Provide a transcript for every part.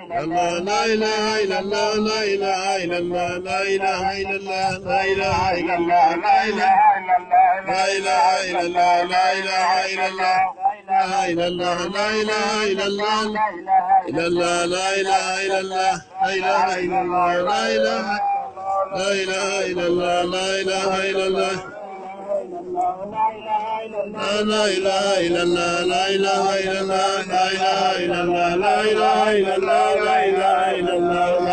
الله لا إله إلا الله لا إله إلا الله لا إله إلا الله لا إله إلا الله لا إله إلا الله لا إله إلا الله لا إله إلا الله لا إله إلا الله إلا الله لا إله إلا الله لا إله إلا الله لا إله لا إله إلا الله لا إله إلا الله لا إله إلا الله لا إله إلا الله لا إله إلا الله لا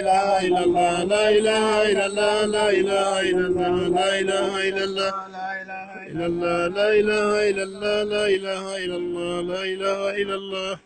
إله إلا الله لا إله إلا الله لا إله إلا الله لا إله إلا الله لا إله إلا الله لا إله إلا الله لا إله إلا الله إلا الله لا إله إلا الله لا إله إلا الله لا إله إلا الله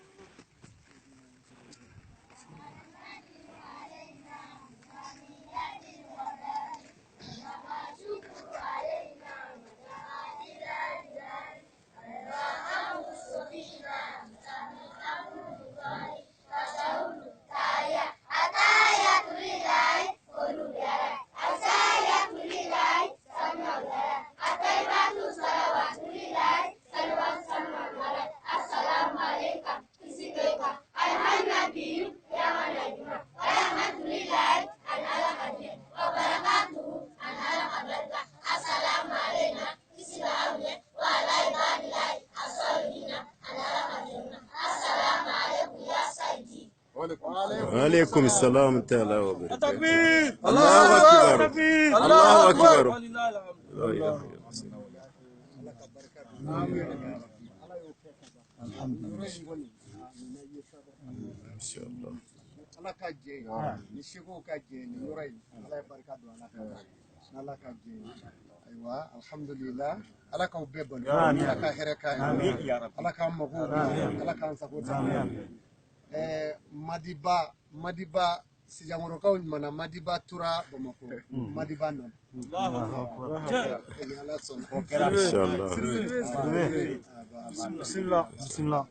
وعليكم السلام ورحمة الله وبركاته. التكبير. الله أكبر. الله أكبر. لا إله إلا الله. الحمد لله. إن شاء الله. Allah ka jɛ ni seko ka jɛ ni yɔrɔ in Allah ye barika don ala ka ala ka jɛ ayiwa alhamdulillah ala k'aw bɛɛ balo ala ka hɛrɛ k'a ye ala k'an mago ala k'an sago ta Madiba Sijankɔrɔkaw ɲumanna Madiba tora Bamakɔ Madiba nana إن شاء الله. بسم الله